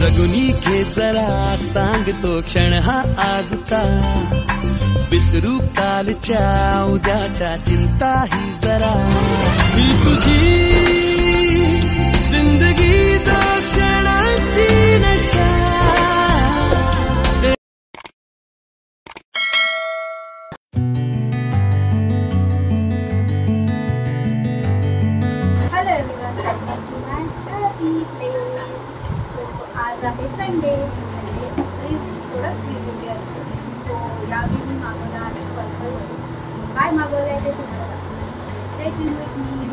जगुनी घे जरा सांगतो क्षण हा आजचा, विसरू कालच्या उद्याच्या चिंता ही जरा, ही तुझी जिंदगी दो क्षणाची नशा. आज आहे संडे प्रोडक्ट रिव्ह्यू असते. सो यावेळी मी मागवलं आहे पर्पलवरून. काय मागवलं आहे ते तुम्हाला stay tune with me.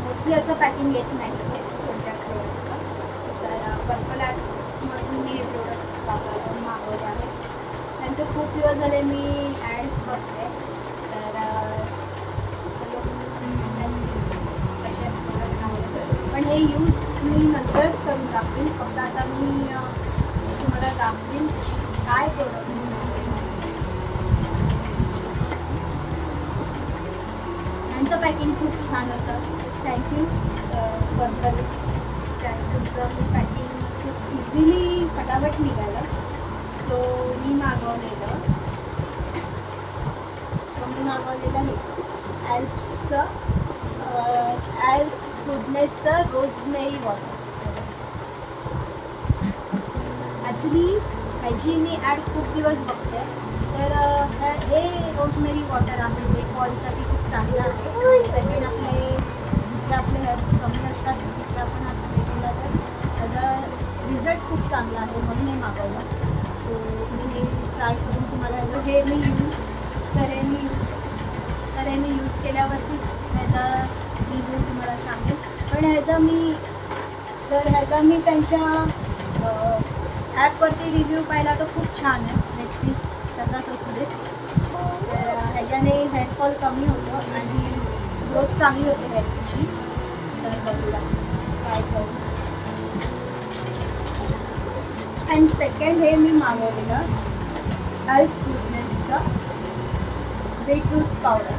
Mostly असं पॅकिंग येत नाही कोणत्या प्रोडक्टचं. तर पर्पल ॲपमधून मी हे प्रोडक्ट मागवले आहे. त्यांचे खूप दिवस झाले मी ॲड्स बघते. तर कसे प्रोडक्ट आहे, पण हे यूज मी नंतरच करून टाकतील. फक्त आता मी तुम्हाला दाखवीन काय प्रोडक्ट. त्यांचं पॅकिंग खूप छान होतं. Thank you purple. तुमचं मी पॅकिंग खूप इझिली फटाफट निघालं. तो मी मागवलेलं हे ॲल्प्स गुडनेसचं रोजमेरी वॉटर. ॲक्च्युली ह्याची मी ॲड खूप दिवस बघते. तर हे रोजमेरी वॉटर आहे, जे कॉलसाठी खूप चांगलं आहे. सेकंड आपले हेअर्स कमी असतात तिथे आपण हा स्प्रे केला तर त्याचा रिझल्ट खूप चांगला आहे, म्हणून हे मागवलं. सो मी हे ट्राय करून तुम्हाला हे मी यूज केल्यावरती ह्याचा रिव्ह्यू तुम्हाला सांगेल. पण ह्याचा मी त्यांच्या ॲपवरती रिव्ह्यू पाहिला तर खूप छान आहे. लेट्स सी तसाच असू दे. तर ह्याच्याने हेअरफॉल कमी होतं आणि ग्रोथ चांगली होते हेअर्सची. तर बघूया काय करू. अँड सेकंड हे मी मागवलेलं ॲल्प्स गुडनेसचं बीटरूट पावडर.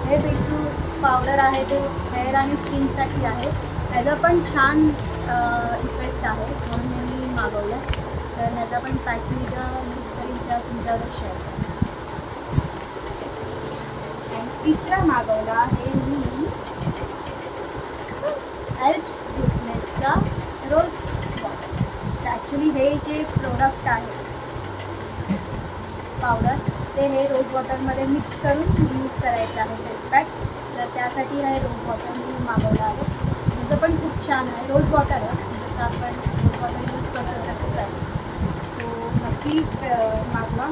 हे बीटरूट पावडर आहे ते हेअर आणि स्किनसाठी आहे. त्याचा पण छान इफेक्ट आहे, म्हणून मी मागवलं. तर ह्याचा पण पॅकिंग यूज करून त्या तुमच्यावर शेअर करेन. आणि तिसरा मागवला आहे मी ॲल्प्स गुडनेसचा रोज वॉटर. ॲक्च्युली हे जे प्रोडक्ट आहे पावडर ते हे रोज वॉटरमध्ये मिक्स करून यूज करायचं आहे फेस पॅक. तर त्यासाठी हे रोज वॉटर मी मागवलं आहे. त्याचं पण खूप छान आहे. रोज वॉटर आहे जसं आपण रोज वॉटर यूज करतो तसंच आहे. सो नक्की मागवा,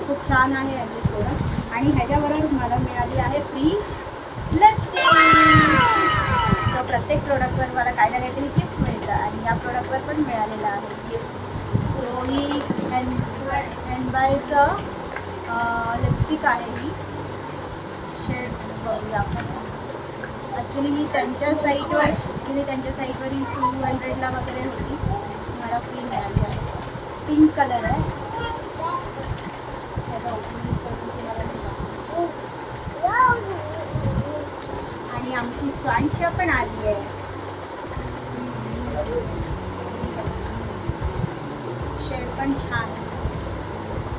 खूप छान आहे ह्याचे प्रोडक्ट. आणि ह्याच्याबरोबर मला मिळाली आहे फ्री लिपस्टिक. तर प्रत्येक प्रोडक्टवर मला काही ना काहीतरी गिफ्ट मिळतं आणि या प्रोडक्टवर पण मिळालेलं आहे गिफ्ट. सो ही हँडबायचं लिपस्टिक आहे. ही शेड बघूया आपण. ॲक्च्युली ही त्यांच्या साईटवर ही 200ला वगैरे होती. मला फ्री मिळाली आहे. पिंक कलर आहे. त्याचा ओपनिंग करून तुम्हाला आणि आमची स्वांशा पण आली आहे. शेड पण छान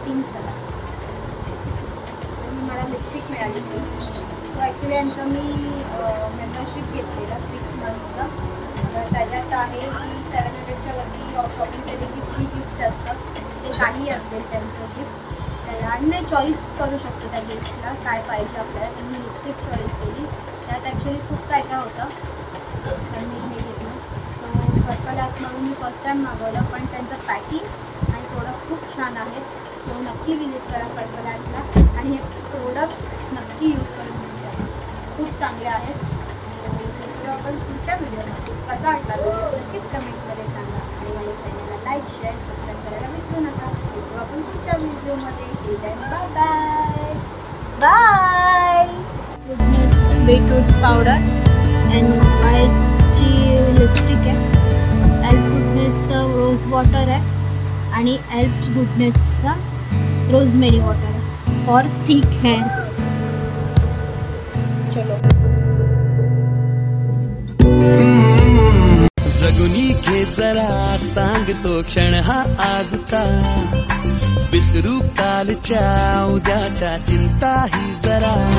पिंक कलर. आणि मला लिपस्टिक मिळाली. सो ॲक्च्युली यांचं मी मेंबरशिप घेतलेलं 6 मंथचं. तर त्याच्यात आहे की 700च्या वरती शॉपिंग केली की फ्री गिफ्ट असतं. ते काही असेल त्यांचं गिफ्ट. आणि चॉईस करू शकतो त्या गिफ्टला काय पाहिजे आपल्याला. तर मी लिपस्टिक चॉईस केली. त्यात ॲक्च्युली खूप काय काय होतं तर मी हे घेतलं. सो पर्पल ॲपमधून मी फर्स्ट टाईम मागवलं. पण त्यांचं पॅकिंग आणि प्रोडक्ट खूप छान आहे. सो नक्की विजिट करा पर्पल ॲपला आणि हे प्रोडक्ट नक्की यूज करून घ्या. खूप चांगले आहेत. सो भेटूया आपण पुढच्या व्हिडिओमध्ये. कसा वाटला व्हिडिओ नक्कीच कमेंटमध्ये सांगा. आणि माझ्या चॅनलला लाईक शेअर सबस्क्राईब करायला विसरू नका. भेटू आपण पुढच्या व्हिडिओमध्ये. Bye bye bye. Beetroot powder and वायची लिपस्टिक आहे. एल्फ गुडनेसचा रोज वॉटर आहे आणि एल्फ गुडनेसचा रोजमेरी वॉटर आहे फॉर थिक हेअर. चलो जगुनी घे जरा सांगतो क्षण हा आजचा, विसरू कालच्या उद्याच्या चिंता ही जरा.